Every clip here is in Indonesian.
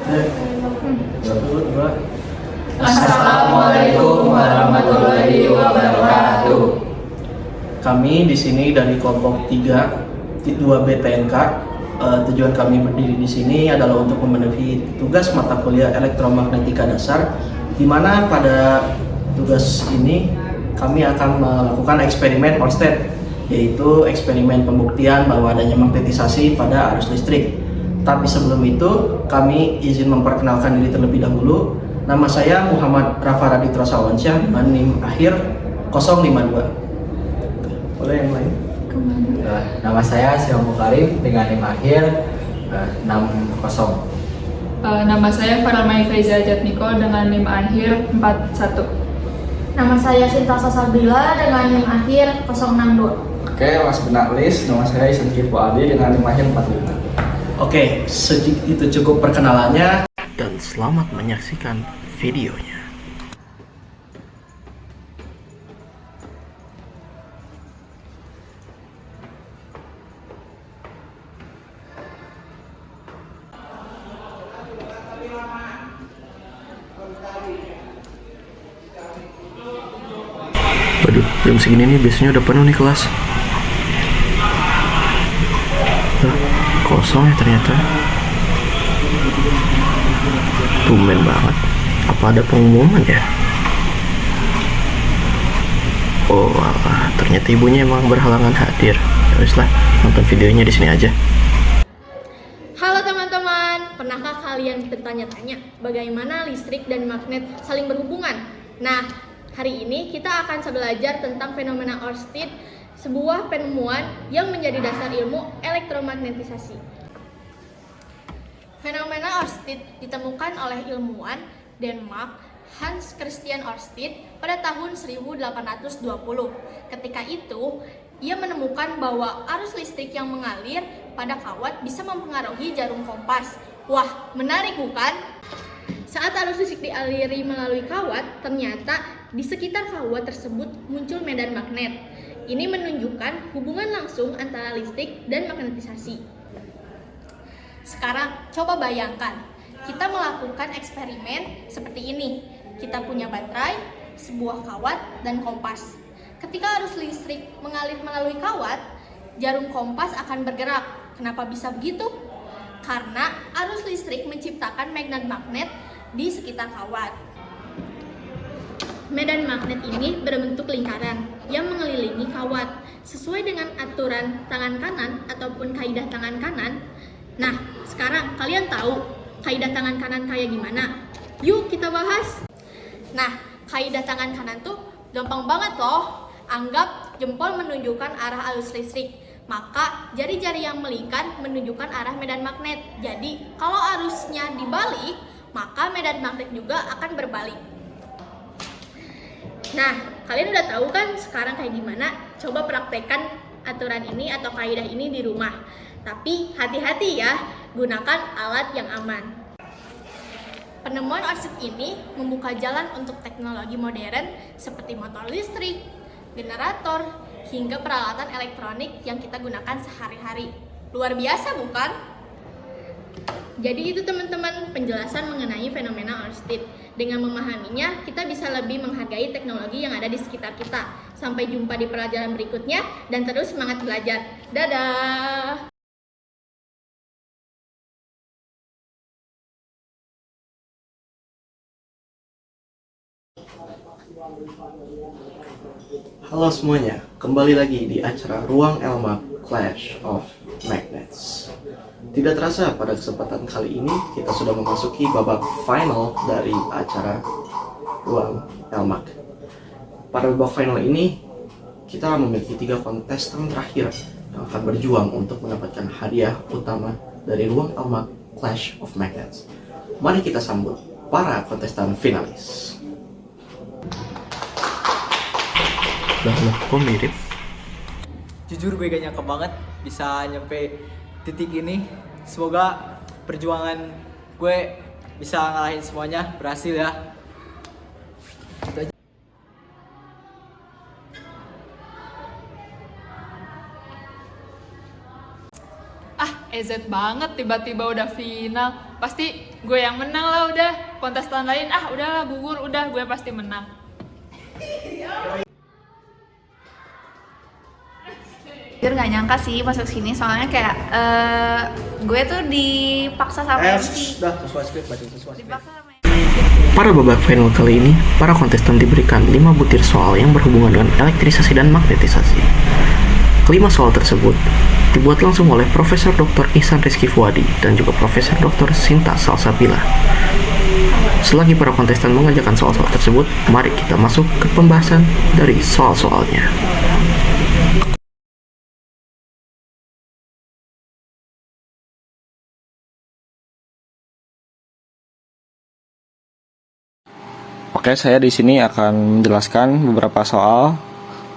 Satu, dua. Assalamualaikum warahmatullahi wabarakatuh. Kami di sini dari kelompok 3 2B TNK. Tujuan kami berdiri di sini adalah untuk memenuhi tugas mata kuliah elektromagnetika dasar, di mana pada tugas ini kami akan melakukan eksperimen Ørsted, yaitu eksperimen pembuktian bahwa adanya magnetisasi pada arus listrik. Tapi sebelum itu, kami izin memperkenalkan diri terlebih dahulu. Nama saya Muhammad Rafa Raditya Sawansyah dengan NIM akhir 052. Boleh yang lain? Nama saya Syam Mukarim dengan NIM akhir 60. Nama saya Faralmai Faiza Jatmiko dengan NIM akhir 41. Nama saya Sinta Sasabila dengan NIM akhir 062. Oke, Mas Benak List, nama saya Isan Kifu Adi dengan NIM akhir 45. Oke, itu cukup perkenalannya dan selamat menyaksikan videonya. Waduh, jam segini nih biasanya udah penuh nih kelas. Kosong ya ternyata. Tumben banget. Apa ada pengumuman ya? Oh alah, ternyata ibunya emang berhalangan hadir. Teruslah, nonton videonya di sini aja. Halo teman-teman, pernahkah kalian bertanya-tanya bagaimana listrik dan magnet saling berhubungan? Nah, hari ini kita akan belajar tentang fenomena Ørsted, sebuah penemuan yang menjadi dasar ilmu elektromagnetisasi. Fenomena Ørsted ditemukan oleh ilmuwan Denmark Hans Christian Ørsted pada tahun 1820. Ketika itu, ia menemukan bahwa arus listrik yang mengalir pada kawat bisa mempengaruhi jarum kompas. Wah, menarik bukan? Saat arus listrik dialiri melalui kawat, ternyata di sekitar kawat tersebut muncul medan magnet. Ini menunjukkan hubungan langsung antara listrik dan magnetisasi. Sekarang, coba bayangkan, kita melakukan eksperimen seperti ini. Kita punya baterai, sebuah kawat, dan kompas. Ketika arus listrik mengalir melalui kawat, jarum kompas akan bergerak. Kenapa bisa begitu? Karena arus listrik menciptakan magnet di sekitar kawat. Medan magnet ini berbentuk lingkaran yang mengelilingi kawat sesuai dengan aturan tangan kanan ataupun kaidah tangan kanan. Nah, sekarang kalian tahu kaidah tangan kanan kayak gimana? Yuk kita bahas. Nah, kaidah tangan kanan tuh gampang banget loh. Anggap jempol menunjukkan arah arus listrik, maka jari-jari yang melingkar menunjukkan arah medan magnet. Jadi, kalau arusnya dibalik, maka medan magnet juga akan berbalik. Nah, kalian udah tahu kan sekarang kayak gimana? Coba praktekkan aturan ini atau kaidah ini di rumah. Tapi hati-hati ya, gunakan alat yang aman. Penemuan Ørsted ini membuka jalan untuk teknologi modern seperti motor listrik, generator, hingga peralatan elektronik yang kita gunakan sehari-hari. Luar biasa bukan? Jadi itu teman-teman penjelasan mengenai fenomena Ørsted. Dengan memahaminya, kita bisa lebih menghargai teknologi yang ada di sekitar kita. Sampai jumpa di pelajaran berikutnya dan terus semangat belajar. Dadah! Halo semuanya, kembali lagi di acara Ruang Elmak Clash of Magnets. Tidak terasa pada kesempatan kali ini kita sudah memasuki babak final dari acara Ruang Elmak. Pada babak final ini kita memiliki 3 kontestan terakhir yang akan berjuang untuk mendapatkan hadiah utama dari Ruang Elmak Clash of Magnets. Mari kita sambut para kontestan finalis. Lah, kok mirip? Jujur gue gak nyangka banget bisa nyampe titik ini. Semoga perjuangan gue bisa ngalahin semuanya, berhasil ya. Gitu aja. EZ banget, tiba-tiba udah final. Pasti gue yang menang lah udah. Kontestan lain udahlah gugur, udah gue pasti menang. Jujur nggak nyangka sih masuk sini, soalnya kayak gue tuh dipaksa sama MC. Dah, sesuai skrip, baca sesuai skrip. Dipaksa sama Pada babak final kali ini, para kontestan diberikan 5 butir soal yang berhubungan dengan elektrisasi dan magnetisasi. Kelima soal tersebut dibuat langsung oleh Profesor Dr. Ihsan Rizky Fuadi dan juga Profesor Dr. Sinta Salsabila. Selagi para kontestan mengajarkan soal-soal tersebut, mari kita masuk ke pembahasan dari soal-soalnya. Oke, saya di sini akan menjelaskan beberapa soal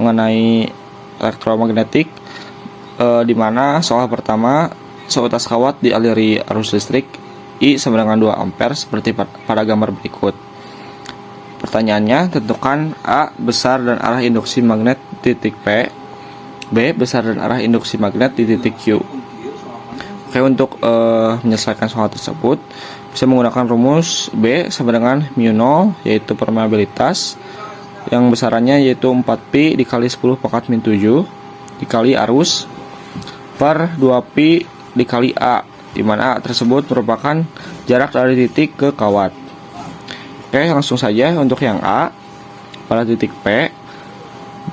mengenai elektromagnetik, di mana soal pertama, seutas kawat dialiri arus listrik I sama dengan 2 ampere seperti pada gambar berikut. Pertanyaannya, tentukan A besar dan arah induksi magnet di titik P, B besar dan arah induksi magnet di titik Q. Oke, untuk menyelesaikan soal tersebut bisa menggunakan rumus B sama dengan mu0, yaitu permeabilitas yang besarannya yaitu 4pi dikali 10 pangkat min 7 dikali arus per 2pi dikali A, di mana A tersebut merupakan jarak dari titik ke kawat. Oke, langsung saja untuk yang A pada titik P,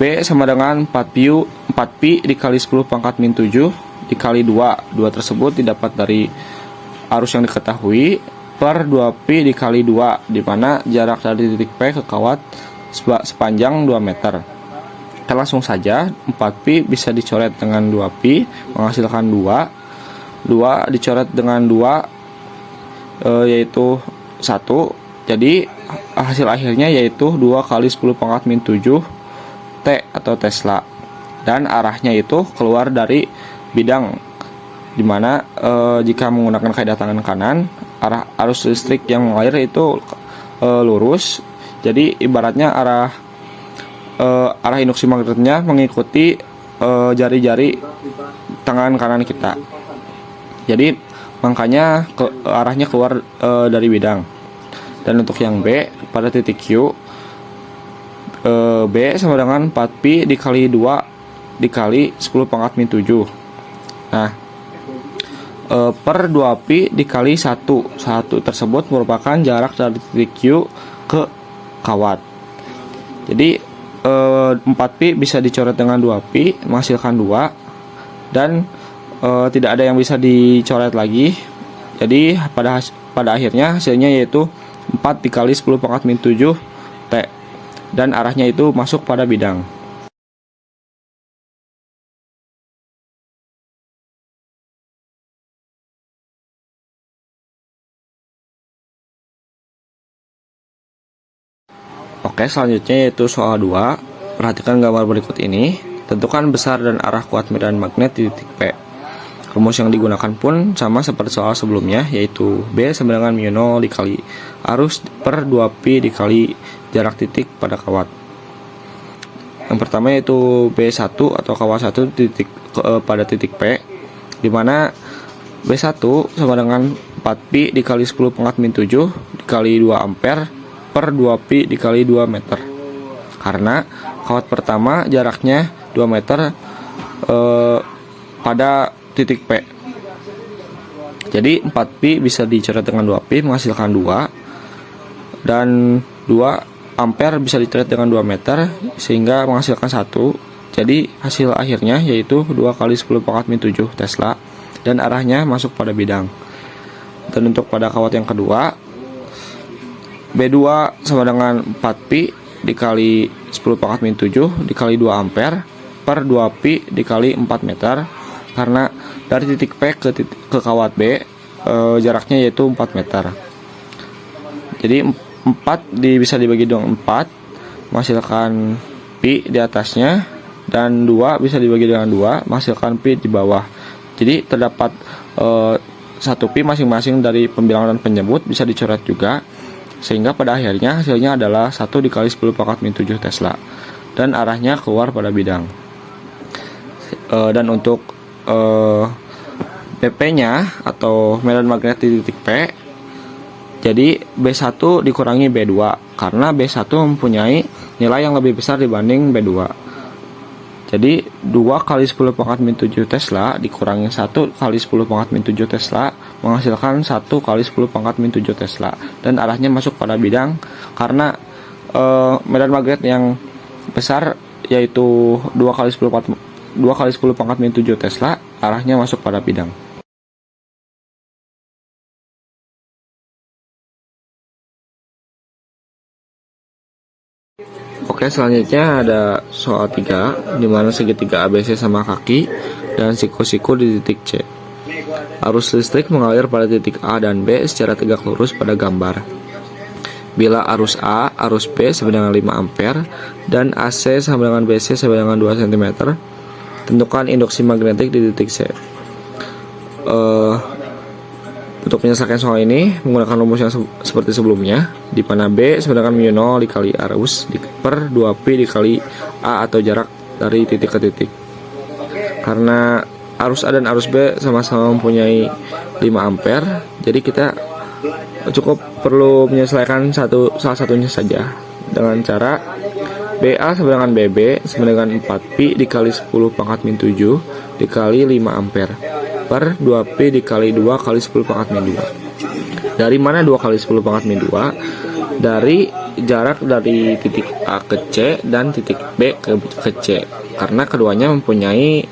B sama dengan 4pi dikali 10 pangkat min 7 dikali 2. 2 tersebut didapat dari arus yang diketahui per 2pi dikali 2, di mana jarak dari titik P ke kawat sepanjang 2 meter. Kita langsung saja, 4pi bisa dicoret dengan 2pi menghasilkan 2. 2 dicoret dengan 2 yaitu 1. Jadi hasil akhirnya yaitu 2 kali 10 pangkat min 7 T atau Tesla. Dan arahnya itu keluar dari bidang, dimana jika menggunakan kaidah tangan kanan, arah arus listrik yang mengalir itu lurus. Jadi ibaratnya arah induksi magnetnya mengikuti jari-jari tangan kanan kita. Jadi makanya arahnya keluar dari bidang. Dan untuk yang B pada titik Q, B sama dengan 4pi dikali 2 dikali 10 pangkat min 7. Nah, per 2pi dikali 1 tersebut merupakan jarak dari titik Q ke kawat. Jadi 4pi bisa dicoret dengan 2pi menghasilkan 2, dan tidak ada yang bisa dicoret lagi. Jadi pada akhirnya hasilnya yaitu 4 dikali 10 pangkat min 7 T, dan arahnya itu masuk pada bidang. Oke, selanjutnya yaitu soal 2. Perhatikan gambar berikut ini. Tentukan besar dan arah kuat medan magnet di titik P. Rumus yang digunakan pun sama seperti soal sebelumnya, yaitu B sama dengan mu0 dikali arus per 2pi dikali jarak titik pada kawat. Yang pertama yaitu B1 atau kawat 1 pada titik P, di mana B1 sama dengan 4pi dikali 10 pangkat min 7 dikali 2 ampere per 2pi dikali 2 meter. Karena kawat pertama jaraknya 2 meter pada titik P. Jadi 4pi bisa dicoret dengan 2pi menghasilkan 2, dan 2 ampere bisa dicoret dengan 2 meter sehingga menghasilkan 1. Jadi hasil akhirnya yaitu 2 kali 10 pangkat min 7 Tesla, dan arahnya masuk pada bidang. Dan untuk pada kawat yang kedua, B2 sama dengan 4pi dikali 10 pangkat min 7 dikali 2 ampere per 2pi dikali 4 meter. Karena dari titik P ke kawat B jaraknya yaitu 4 meter. Jadi 4 bisa dibagi dengan 4 menghasilkan pi di atasnya, dan 2 bisa dibagi dengan 2 menghasilkan pi di bawah. Jadi terdapat 1 pi masing-masing dari pembilangan dan penyebut bisa dicoret juga, sehingga pada akhirnya hasilnya adalah 1 dikali 10 pangkat min 7 Tesla, dan arahnya keluar pada bidang. Dan untuk BP-nya atau medan magnet di titik P. Jadi B1 dikurangi B2 karena B1 mempunyai nilai yang lebih besar dibanding B2. Jadi 2 kali 10 pangkat min 7 Tesla dikurangi 1 kali 10 pangkat min 7 Tesla menghasilkan 1 kali 10 pangkat min 7 Tesla. Dan arahnya masuk pada bidang karena medan magnet yang besar yaitu 2 kali 10 pangkat min 7 Tesla, arahnya masuk pada bidang. Oke, selanjutnya ada soal 3 di mana segitiga ABC sama kaki dan siku-siku di titik C. Arus listrik mengalir pada titik A dan B secara tegak lurus pada gambar. Bila arus A, arus B sama dengan 5 ampere dan AC sama dengan BC sama dengan 2 cm, tentukan induksi magnetik di titik C. Untuk menyelesaikan soal ini menggunakan rumus yang seperti sebelumnya, di mana B sama dengan mu 0 dikali arus per 2pi dikali A atau jarak dari titik ke titik. Karena arus A dan arus B sama-sama mempunyai 5 ampere, jadi kita cukup perlu menyelesaikan salah satunya saja dengan cara BA sama dengan BB sama dengan 4pi dikali 10 pangkat min 7 dikali 5 ampere per 2pi dikali 2 kali 10 pangkat min 2. Dari mana 2 kali 10 pangkat min 2? Dari jarak dari titik A ke C dan titik B ke C, karena keduanya mempunyai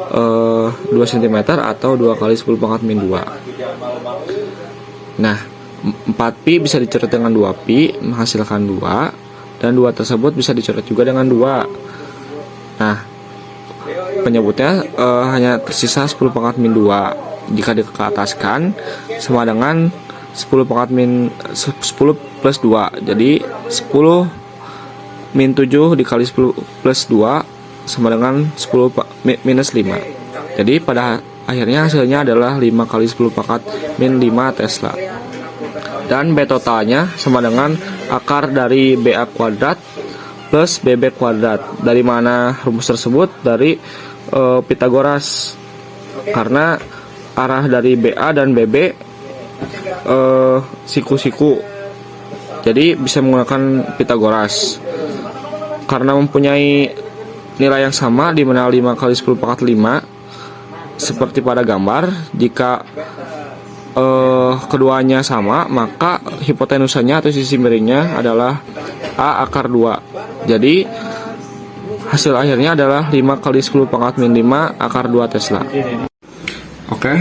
2 cm atau 2 kali 10 pangkat min 2. Nah, 4pi bisa dicoret dengan 2pi menghasilkan 2, dan 2 tersebut bisa dicoret juga dengan 2. Nah, penyebutnya hanya tersisa 10 pangkat min 2. Jika dikeataskan sama dengan 10 pangkat min 10 plus 2. Jadi 10 min 7 dikali 10 plus 2 sama dengan 10 minus 5. Jadi pada akhirnya hasilnya adalah 5 kali 10 pangkat min 5 Tesla. Dan B totalnya sama dengan akar dari BA kuadrat plus BB kuadrat. Dari mana rumus tersebut? Dari Pitagoras. Karena arah dari BA dan BB siku-siku. Jadi bisa menggunakan Pitagoras. Karena mempunyai nilai yang sama, di mana 5 kali 10 pangkat 5 seperti pada gambar. Jika keduanya sama, maka hipotenusanya atau sisi miringnya adalah A akar 2. Jadi hasil akhirnya adalah 5 kali 10 pangkat min 5 akar 2 Tesla. Oke,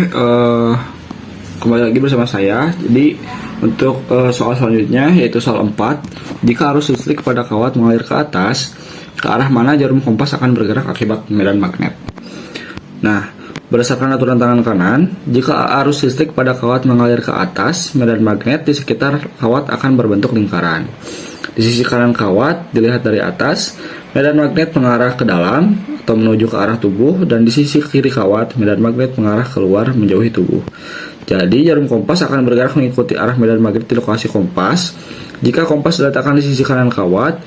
kembali lagi bersama saya. Jadi untuk soal selanjutnya yaitu soal 4. Jika arus listrik pada kawat mengalir ke atas, ke arah mana jarum kompas akan bergerak akibat medan magnet? Nah, berdasarkan aturan tangan kanan, jika arus listrik pada kawat mengalir ke atas, medan magnet di sekitar kawat akan berbentuk lingkaran. Di sisi kanan kawat, dilihat dari atas, medan magnet mengarah ke dalam atau menuju ke arah tubuh, dan di sisi kiri kawat, medan magnet mengarah keluar menjauhi tubuh. Jadi, jarum kompas akan bergerak mengikuti arah medan magnet di lokasi kompas. Jika kompas diletakkan di sisi kanan kawat,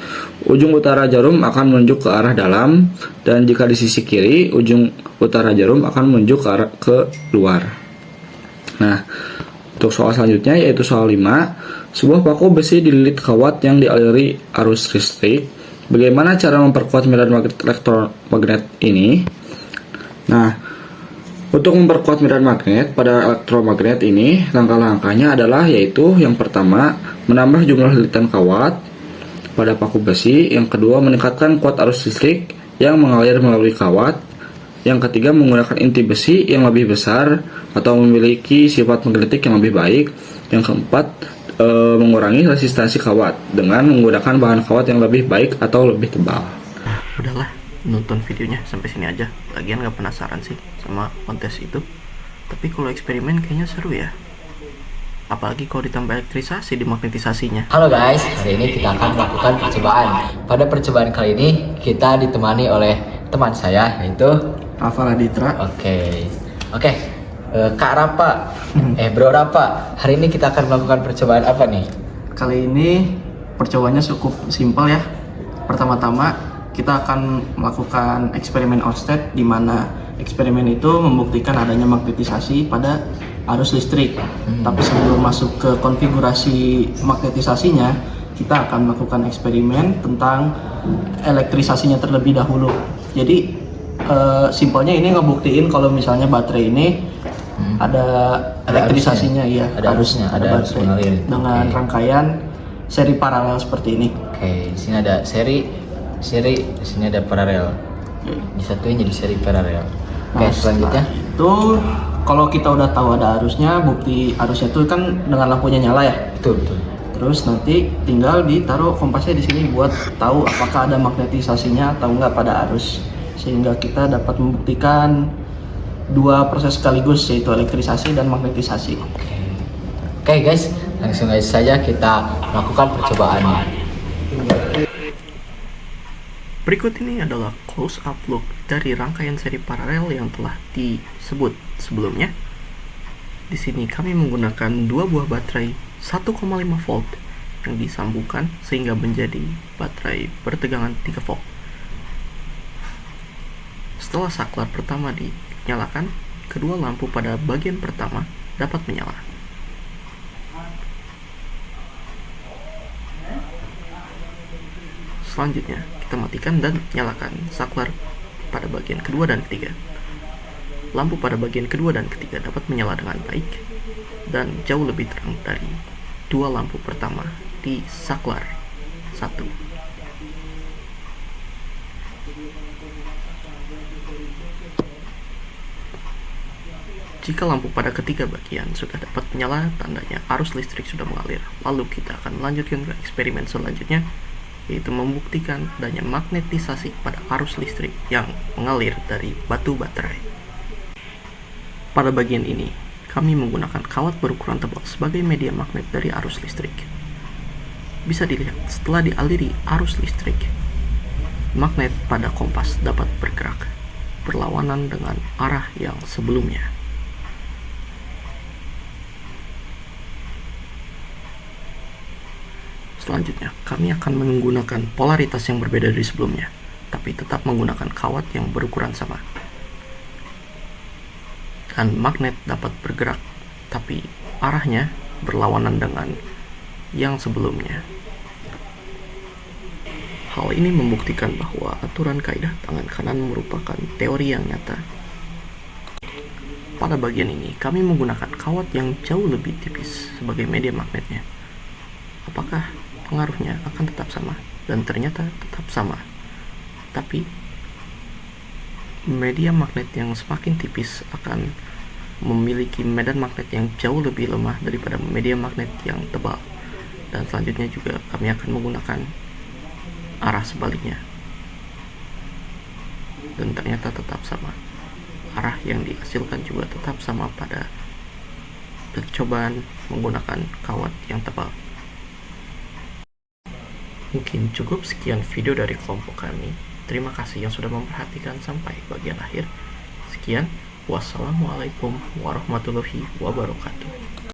ujung utara jarum akan menunjuk ke arah dalam, dan jika di sisi kiri, ujung utara jarum akan menunjuk ke arah ke luar. Nah, untuk soal selanjutnya yaitu soal 5. Sebuah paku besi dililit kawat yang dialiri arus listrik. Bagaimana cara memperkuat medan magnet elektromagnet ini? Nah, untuk memperkuat medan magnet pada elektromagnet ini, langkah-langkahnya adalah yaitu yang pertama, menambah jumlah lilitan kawat pada paku besi. Yang kedua, meningkatkan kuat arus listrik yang mengalir melalui kawat. Yang ketiga, menggunakan inti besi yang lebih besar atau memiliki sifat magnetik yang lebih baik. Yang keempat, mengurangi resistansi kawat dengan menggunakan bahan kawat yang lebih baik atau lebih tebal. Udahlah, nonton videonya sampai sini aja. Lagian gak penasaran sih sama kontes itu. Tapi kalau eksperimen kayaknya seru ya. Apalagi kalau ditambah elektrisasi di magnetisasinya. Halo guys, hari ini kita akan melakukan percobaan. Pada percobaan kali ini kita ditemani oleh teman saya yaitu Rafa Laditra. Oke, Kak Rapa, Bro Rapa. Hari ini kita akan melakukan percobaan apa nih? Kali ini percobaannya cukup simpel ya. Pertama-tama kita akan melakukan eksperimen Oersted, di mana Eksperimen itu membuktikan adanya magnetisasi pada arus listrik. Tapi sebelum masuk ke konfigurasi magnetisasinya, kita akan melakukan eksperimen tentang elektrisasinya terlebih dahulu. Jadi simpelnya ini ngebuktiin kalau misalnya baterai ini ada elektrisasinya, iya, Ada arusnya, ada arus baterai mengalir. dengan Oke. rangkaian seri paralel seperti ini. Oke, di sini ada seri, di sini ada paralel. Disatuin jadi seri paralel. Oke, Nah, selanjutnya. setelah itu kalau kita udah tahu ada arusnya, bukti arusnya itu kan dengan lampunya nyala ya. Betul, betul. Terus nanti tinggal ditaruh kompasnya di sini buat tahu apakah ada magnetisasinya atau enggak pada arus, sehingga kita dapat membuktikan dua proses sekaligus, yaitu elektrisasi dan magnetisasi. Oke guys, langsung saja kita lakukan percobaannya. Berikut ini adalah close up look dari rangkaian seri paralel yang telah disebut sebelumnya. Di sini kami menggunakan dua buah baterai 1,5 volt yang disambungkan sehingga menjadi baterai bertegangan 3 volt. Setelah saklar pertama dinyalakan, kedua lampu pada bagian pertama dapat menyala. Selanjutnya, kita matikan dan nyalakan saklar pada bagian kedua dan ketiga. Lampu pada bagian kedua dan ketiga dapat menyala dengan baik dan jauh lebih terang dari dua lampu pertama di saklar 1. Jika lampu pada ketiga bagian sudah dapat menyala, tandanya arus listrik sudah mengalir. Lalu kita akan melanjutkan ke eksperimen selanjutnya, yaitu membuktikan adanya magnetisasi pada arus listrik yang mengalir dari batu baterai. Pada bagian ini, kami menggunakan kawat berukuran tebal sebagai media magnet dari arus listrik. Bisa dilihat, setelah dialiri arus listrik, magnet pada kompas dapat bergerak berlawanan dengan arah yang sebelumnya. Selanjutnya, kami akan menggunakan polaritas yang berbeda dari sebelumnya, tapi tetap menggunakan kawat yang berukuran sama. Dan magnet dapat bergerak, tapi arahnya berlawanan dengan yang sebelumnya. Hal ini membuktikan bahwa aturan kaidah tangan kanan merupakan teori yang nyata. Pada bagian ini, kami menggunakan kawat yang jauh lebih tipis sebagai media magnetnya. Apakah pengaruhnya akan tetap sama? Dan ternyata tetap sama. Tapi media magnet yang semakin tipis akan memiliki medan magnet yang jauh lebih lemah daripada media magnet yang tebal. Dan selanjutnya juga kami akan menggunakan arah sebaliknya. Dan ternyata tetap sama. Arah yang dihasilkan juga tetap sama pada percobaan menggunakan kawat yang tebal. Mungkin cukup sekian video dari kelompok kami. Terima kasih yang sudah memperhatikan sampai bagian akhir. Sekian, wassalamualaikum warahmatullahi wabarakatuh.